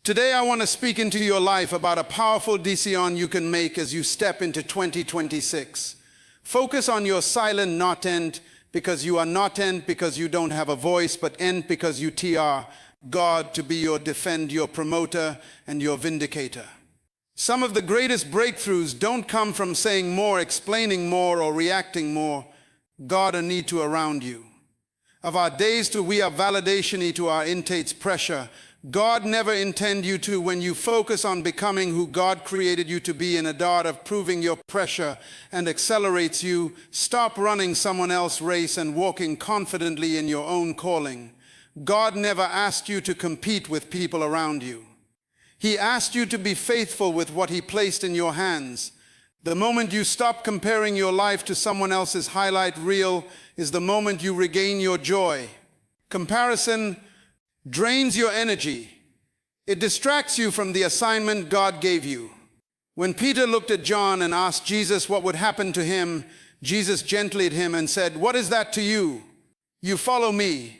Today I want to speak into your life about a powerful decision you can make as you step into 2026. Focus on your silent not end, because you are not end because you don't have a voice, but end because you TR God to be your defend, your promoter, and your vindicator. Some of the greatest breakthroughs don't come from saying more, explaining more, or reacting more. God a need to around you. Of our days to we are validation to our intates pressure. God never intend you to when you focus on becoming who God created you to be in a dart of proving your pressure and accelerates you. Stop running someone else's race and walking confidently in your own calling. God never asked you to compete with people around you. He asked you to be faithful with what He placed in your hands. The moment you stop comparing your life to someone else's highlight reel is the moment you regain your joy. Comparison drains your energy. It distracts you from the assignment God gave you. When Peter looked at John and asked Jesus what would happen to him, Jesus gently at him and said, "What is that to you? You follow me."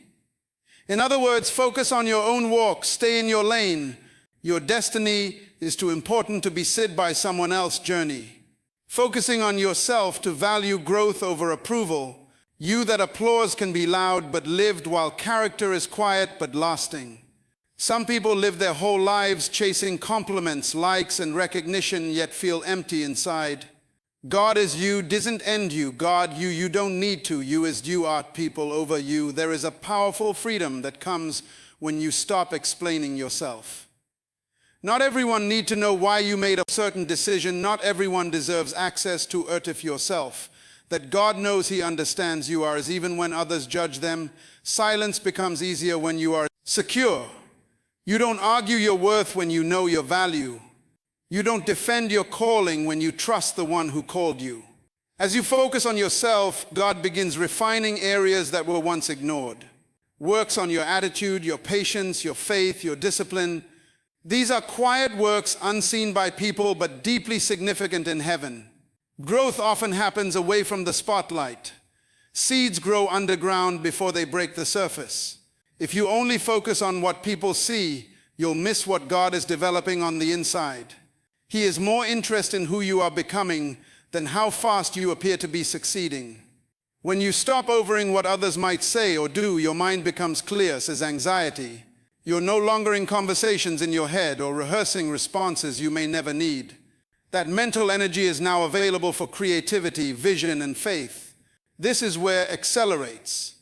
In other words, focus on your own walk, stay in your lane. Your destiny is too important to be sid by someone else's journey. Focusing on yourself to value growth over approval. You that applause can be loud but lived, while character is quiet but lasting. Some people live their whole lives chasing compliments, likes, and recognition, yet feel empty inside. God is you, doesn't end you. God you don't need to. You is you art people over you. There is a powerful freedom that comes when you stop explaining yourself. Not everyone need to know why you made a certain decision. Not everyone deserves access to earth yourself. That God knows He understands you are, as even when others judge them. Silence becomes easier when you are secure. You don't argue your worth when you know your value. You don't defend your calling when you trust the one who called you. As you focus on yourself, God begins refining areas that were once ignored. Works on your attitude, your patience, your faith, your discipline. These are quiet works unseen by people but deeply significant in heaven. Growth often happens away from the spotlight. Seeds grow underground before they break the surface. If you only focus on what people see, you'll miss what God is developing on the inside. He is more interested in who you are becoming than how fast you appear to be succeeding. When you stop overing what others might say or do, your mind becomes clear, says anxiety. You're no longer in conversations in your head or rehearsing responses you may never need. That mental energy is now available for creativity, vision, and faith. This is where it accelerates.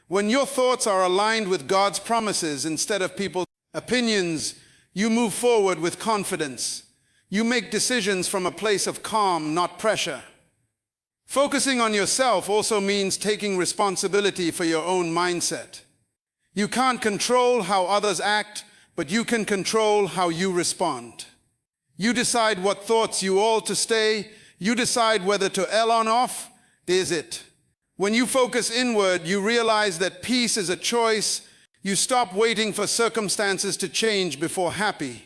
When your thoughts are aligned with God's promises instead of people's opinions, you move forward with confidence. You make decisions from a place of calm, not pressure. Focusing on yourself also means taking responsibility for your own mindset. You can't control how others act, but you can control how you respond. You decide what thoughts you all to stay. You decide whether to L on off. There's it. When you focus inward, you realize that peace is a choice. You stop waiting for circumstances to change before happy.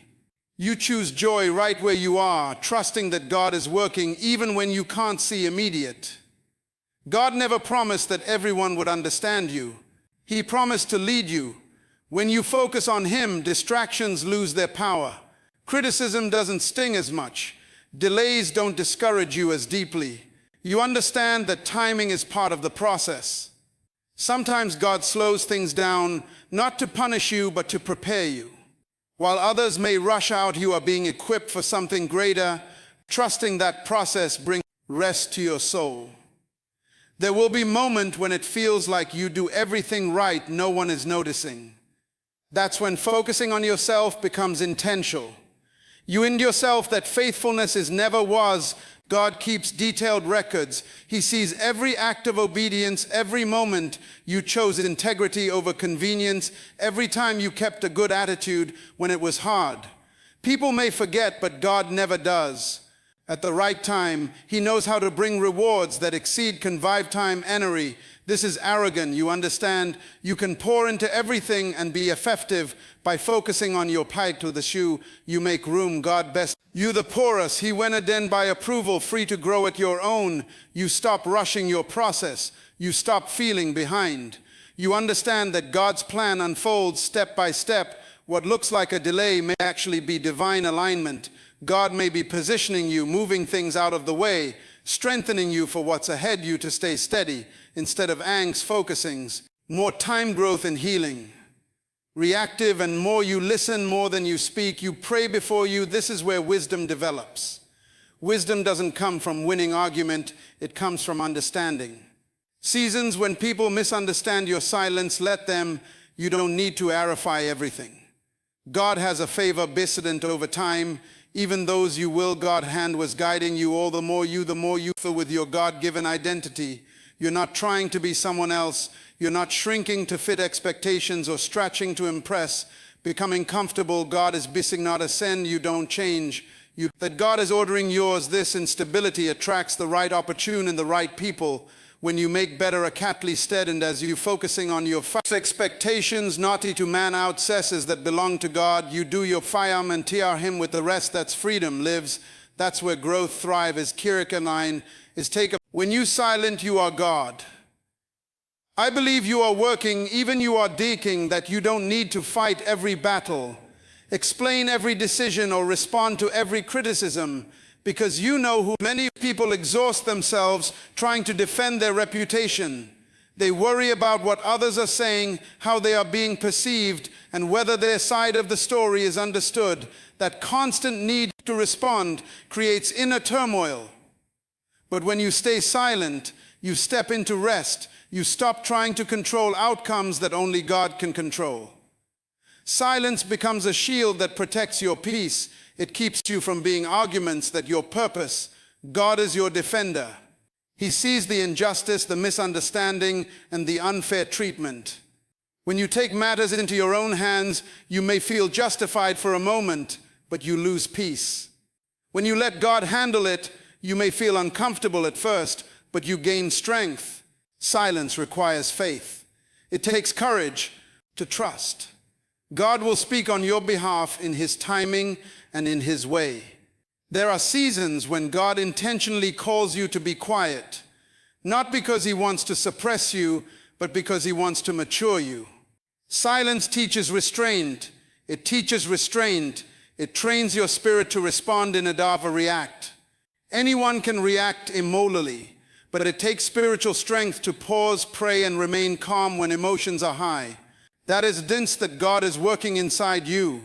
You choose joy right where you are, trusting that God is working even when you can't see immediate. God never promised that everyone would understand you. He promised to lead you. When you focus on Him, distractions lose their power. Criticism doesn't sting as much. Delays don't discourage you as deeply. You understand that timing is part of the process. Sometimes God slows things down, not to punish you, but to prepare you. While others may rush out, you are being equipped for something greater, trusting that process brings rest to your soul. There will be a moment when it feels like you do everything right, no one is noticing. That's when focusing on yourself becomes intentional. You in yourself that faithfulness is never was. God keeps detailed records. He sees every act of obedience, every moment you chose integrity over convenience, every time you kept a good attitude when it was hard. People may forget, but God never does. At the right time, He knows how to bring rewards that exceed time energy. This is arrogant. You understand you can pour into everything and be effective by focusing on your pike to the shoe. You make room, God best. You the porous, He went then by approval, free to grow at your own. You stop rushing your process. You stop feeling behind. You understand that God's plan unfolds step by step What looks like a delay may actually be divine alignment. God may be positioning you, moving things out of the way, strengthening you for what's ahead you to stay steady instead of angst focusing. More time growth and healing. Reactive, and more you listen more than you speak. You pray before you. This is where wisdom develops. Wisdom doesn't come from winning argument. It comes from understanding. Seasons when people misunderstand your silence, let them. You don't need to arify everything. God has a favor precedent over time. Even those you will, God's hand was guiding you. All the more you fill with your God-given identity. You're not trying to be someone else. You're not shrinking to fit expectations or stretching to impress. Becoming comfortable. God is bissing, not ascend. You don't change. That God is ordering yours. This instability attracts the right opportune and the right people. When you make better a catly stead, and as you focusing on your expectations, naughty to man out cesses that belong to God, you do your fayam and tear him with the rest. That's freedom lives. That's where growth thrive is realign is take. When you silent, you are God. I believe you are working, even you are deking, that you don't need to fight every battle, explain every decision or respond to every criticism. Because you know who. Many people exhaust themselves trying to defend their reputation. They worry about what others are saying, how they are being perceived, and whether their side of the story is understood. That constant need to respond creates inner turmoil. But when you stay silent, you step into rest. You stop trying to control outcomes that only God can control. Silence becomes a shield that protects your peace. It keeps you from being arguments that your purpose. God is your defender. He sees the injustice, the misunderstanding, and the unfair treatment. When you take matters into your own hands, you may feel justified for a moment, but you lose peace. When you let God handle it, you may feel uncomfortable at first, but you gain strength. Silence requires faith. It takes courage to trust. God will speak on your behalf in His timing and in His way. There are seasons when God intentionally calls you to be quiet, not because He wants to suppress you, but because He wants to mature you. Silence teaches restraint. It teaches restraint. It trains your spirit to respond in adava react. Anyone can react immolally, but it takes spiritual strength to pause, pray, and remain calm when emotions are high. That is evidence that God is working inside you.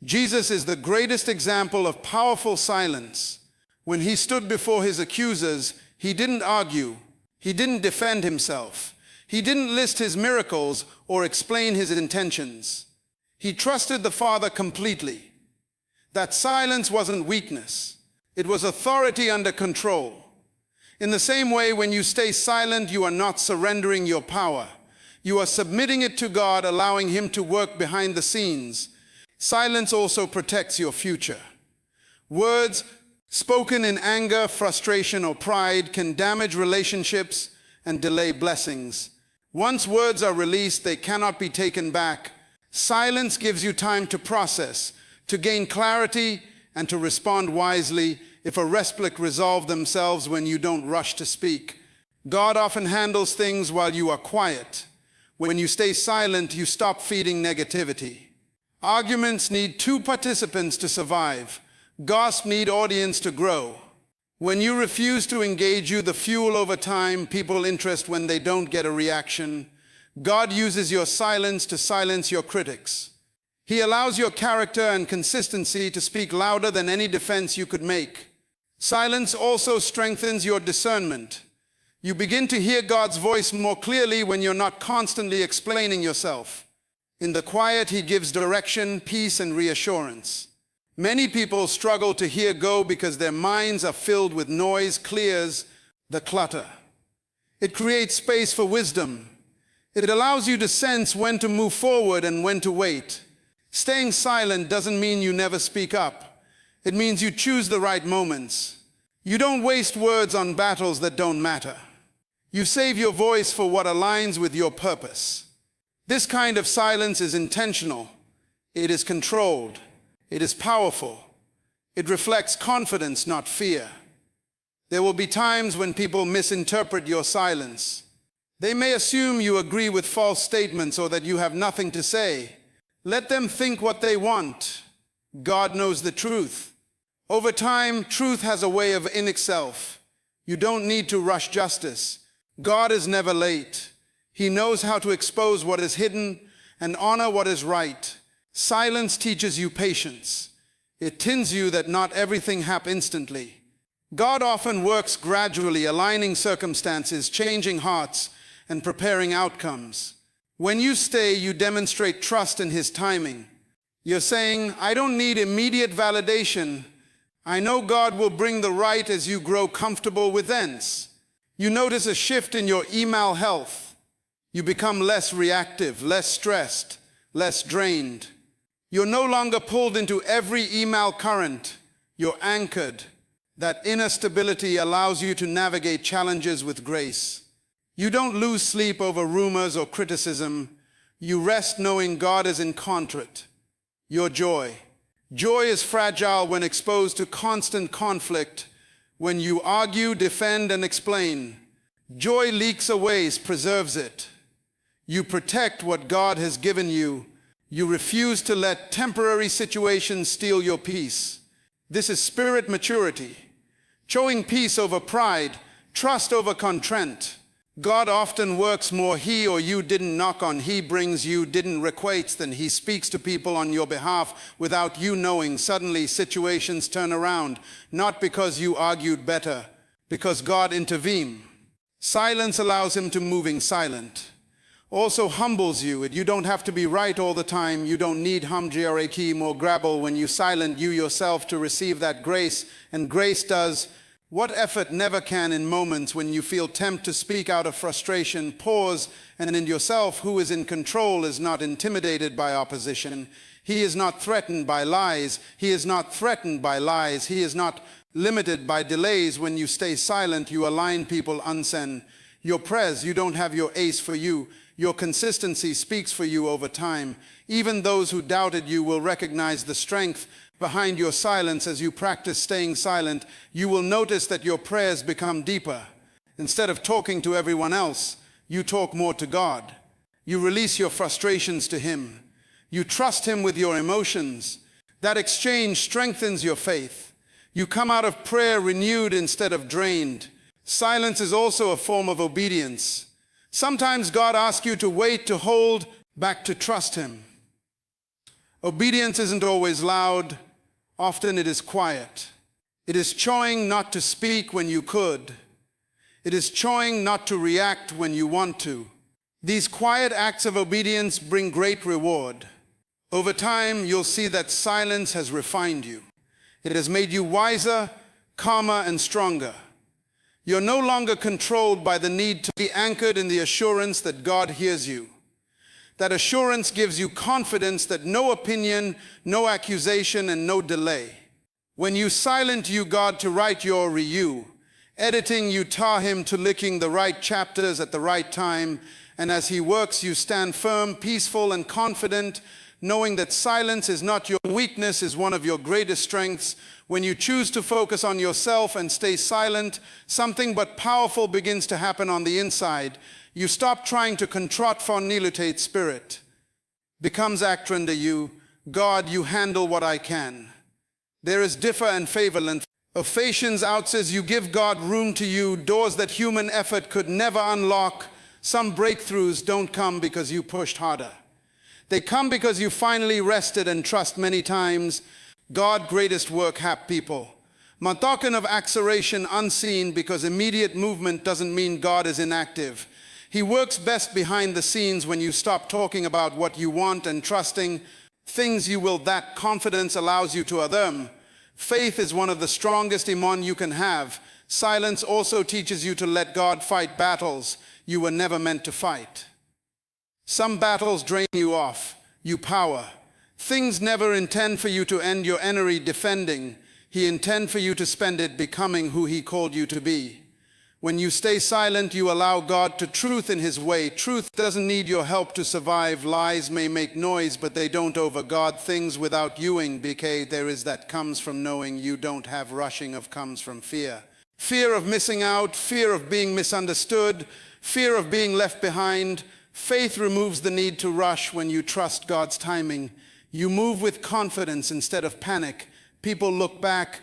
Jesus is the greatest example of powerful silence. When He stood before His accusers, He didn't argue. He didn't defend Himself. He didn't list His miracles or explain His intentions. He trusted the Father completely. That silence wasn't weakness. It was authority under control. In the same way, when you stay silent, you are not surrendering your power. You are submitting it to God, allowing Him to work behind the scenes. Silence also protects your future. Words spoken in anger, frustration, or pride can damage relationships and delay blessings. Once words are released, they cannot be taken back. Silence gives you time to process, to gain clarity, and to respond wisely. If a respite resolve themselves when you don't rush to speak. God often handles things while you are quiet. When you stay silent, you stop feeding negativity. Arguments need two participants to survive. Gossip need audience to grow. When you refuse to engage, you the fuel over time, people interest when they don't get a reaction. God uses your silence to silence your critics. He allows your character and consistency to speak louder than any defense you could make. Silence also strengthens your discernment. You begin to hear God's voice more clearly when you're not constantly explaining yourself. In the quiet, He gives direction, peace, and reassurance. Many people struggle to hear go because their minds are filled with noise, clears the clutter. It creates space for wisdom. It allows you to sense when to move forward and when to wait. Staying silent doesn't mean you never speak up. It means you choose the right moments. You don't waste words on battles that don't matter. You save your voice for what aligns with your purpose. This kind of silence is intentional. It is controlled. It is powerful. It reflects confidence, not fear. There will be times when people misinterpret your silence. They may assume you agree with false statements or that you have nothing to say. Let them think what they want. God knows the truth. Over time, truth has a way of in itself. You don't need to rush justice. God is never late. He knows how to expose what is hidden and honor what is right. Silence teaches you patience. It tells you that not everything happens instantly. God often works gradually, aligning circumstances, changing hearts, and preparing outcomes. When you stay, you demonstrate trust in His timing. You're saying, I don't need immediate validation. I know God will bring the right as you grow comfortable with ends. You notice a shift in your email health. You become less reactive, less stressed, less drained. You're no longer pulled into every email current. You're anchored. That inner stability allows you to navigate challenges with grace. You don't lose sleep over rumors or criticism. You rest knowing God is in control. Your joy. Joy is fragile when exposed to constant conflict. When you argue, defend, and explain, joy leaks away, preserves it. You protect what God has given you. You refuse to let temporary situations steal your peace. This is spirit maturity. Showing peace over pride, trust over content. God often works more He or you didn't knock on, He brings you didn't requite than He speaks to people on your behalf without you knowing. Suddenly situations turn around, not because you argued better, because God intervened. Silence allows Him to moving silent. Also humbles you. You don't have to be right all the time. You don't need humjrakim or grabble. When you silent you yourself to receive that grace, and grace does what effort never can. In moments when you feel tempted to speak out of frustration, pause, and in yourself, who is in control is not intimidated by opposition. He is not threatened by lies. He is not threatened by lies. He is not limited by delays. When you stay silent, you align people unsend. Your prayers, you don't have your ace for you. Your consistency speaks for you over time. Even those who doubted you will recognize the strength behind your silence. As you practice staying silent, you will notice that your prayers become deeper. Instead of talking to everyone else, you talk more to God. You release your frustrations to Him. You trust Him with your emotions. That exchange strengthens your faith. You come out of prayer renewed instead of drained. Silence is also a form of obedience. Sometimes God asks you to wait, to hold back, to trust Him. Obedience isn't always loud. Often it is quiet. It is choosing not to speak when you could. It is choosing not to react when you want to. These quiet acts of obedience bring great reward. Over time, you'll see that silence has refined you. It has made you wiser, calmer, and stronger. You're no longer controlled by the need to be anchored in the assurance that God hears you. That assurance gives you confidence that no opinion, no accusation, and no delay. When you silent you God to write your review, editing you tar Him to licking the right chapters at the right time, and as He works you stand firm, peaceful, and confident, knowing that silence is not your weakness, is one of your greatest strengths. When you choose to focus on yourself and stay silent, something but powerful begins to happen on the inside. You stop trying to controt spirit. Becomes actor under you. God, you handle what I can. There is differ and favorland. Affections out says you give God room to you, doors that human effort could never unlock. Some breakthroughs don't come because you pushed harder. They come because you finally rested and trust many times. God greatest work hap people. I'm talking of acceleration unseen, because immediate movement doesn't mean God is inactive. He works best behind the scenes when you stop talking about what you want and trusting things you will. That confidence allows you to other. Faith is one of the strongest iman you can have. Silence also teaches you to let God fight battles you were never meant to fight. Some battles drain you off, you power. Things never intend for you to end your energy defending. He intend for you to spend it becoming who He called you to be. When you stay silent, you allow God to truth in His way. Truth doesn't need your help to survive. Lies may make noise, but they don't over God things without youing. BK, there is that comes from knowing you don't have rushing of comes from fear. Fear of missing out, fear of being misunderstood, fear of being left behind, Faith removes the need to rush when you trust God's timing. You move with confidence instead of panic. People look back,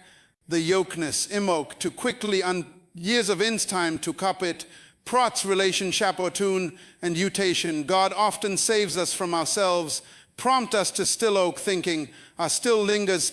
the yokeness, imok, to quickly years of ins time to kapit, prots relationship or tune and utation. God often saves us from ourselves, prompt us to still oak thinking, still lingers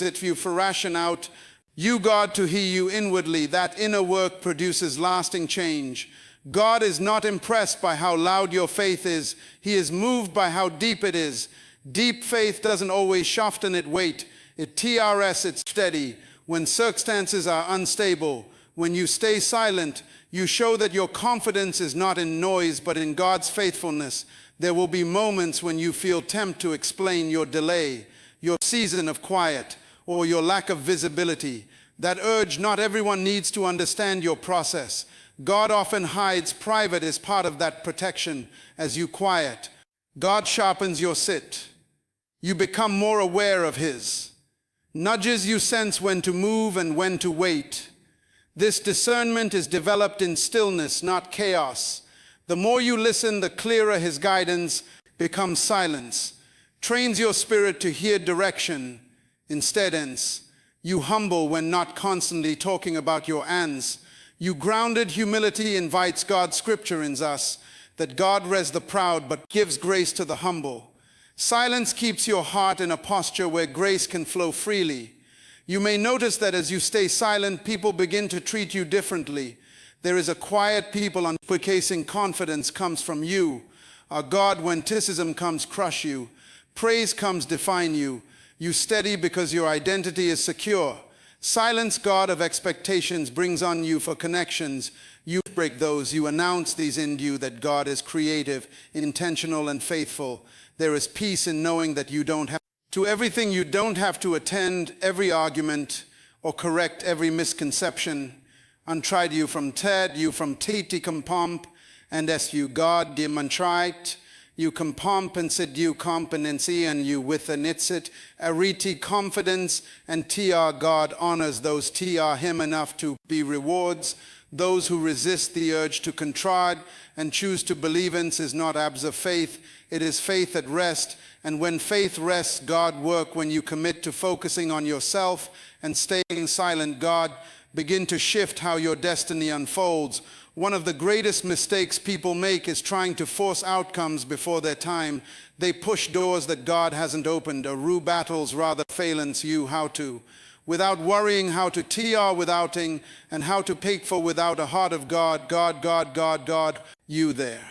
it you for ration out. You God to hear you inwardly, that inner work produces lasting change. God is not impressed by how loud your faith is. He is moved by how deep it is. Deep faith doesn't always soften its weight. It's steady. When circumstances are unstable, when you stay silent, you show that your confidence is not in noise but in God's faithfulness. There will be moments when you feel tempted to explain your delay, your season of quiet, or your lack of visibility. That urge, not everyone needs to understand your process. God often hides private as part of that protection. As you quiet, God sharpens your sit. You become more aware of His. Nudges you sense when to move and when to wait. This discernment is developed in stillness, not chaos. The more you listen, the clearer His guidance becomes. Silence trains your spirit to hear direction instead. You humble when not constantly talking about your ends. You grounded humility invites God's scripture in us, that God rests the proud but gives grace to the humble. Silence keeps your heart in a posture where grace can flow freely. You may notice that as you stay silent, people begin to treat you differently. There is a quiet people unprecasing confidence comes from you. Our God, when criticism comes, crush you. Praise comes, define you. You steady because your identity is secure. Silence, God of expectations, brings on you for connections. You break those. You announce these in you that God is creative, intentional, and faithful. There is peace in knowing that you don't have to everything. You don't have to attend every argument or correct every misconception. Untried you from Ted, you from Titi compomp, and as you God demonstrate. You compensate you competency and you with an itsit, ariti confidence, and tr God honors those tr Him enough to be rewards. Those who resist the urge to contride and choose to believe in is not abs of faith. It is faith at rest. And when faith rests, God work. When you commit to focusing on yourself and staying silent, God begin to shift how your destiny unfolds. One of the greatest mistakes people make is trying to force outcomes before their time. They push doors that God hasn't opened, or rue battles rather failance you how to. Without worrying how to tr withouting and how to pay for without a heart of God, you there.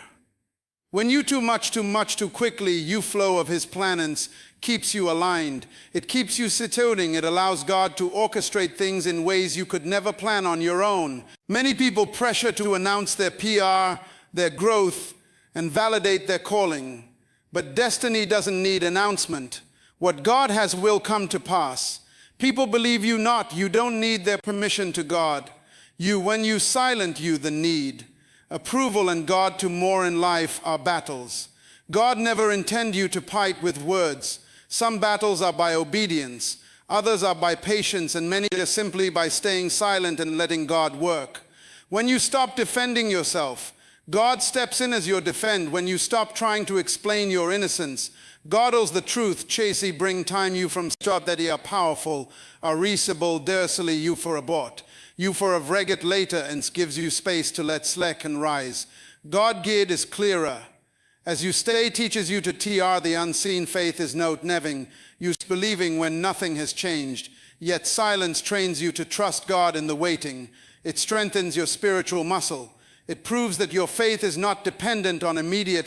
When you too much too quickly, you flow of His planets keeps you aligned. It keeps you situating. It allows God to orchestrate things in ways you could never plan on your own. Many people pressure to announce their PR, their growth, and validate their calling. But destiny doesn't need announcement. What God has will come to pass. People believe you not. You don't need their permission to God. When you silent, the need. Approval and God to more in life are battles. God never intend you to fight with words. Some battles are by obedience, others are by patience, and many are simply by staying silent and letting God work. When you stop defending yourself, God steps in as your defend. When you stop trying to explain your innocence, God owes the truth. Chasey bring time you from start that He are powerful, are reasonable, dersely you for abort. You for a regret later and gives you space to let slack and rise. God geared is clearer. As you stay, teaches you to tr the unseen. Faith is note neving. You believing when nothing has changed. Yet silence trains you to trust God in the waiting. It strengthens your spiritual muscle. It proves that your faith is not dependent on immediate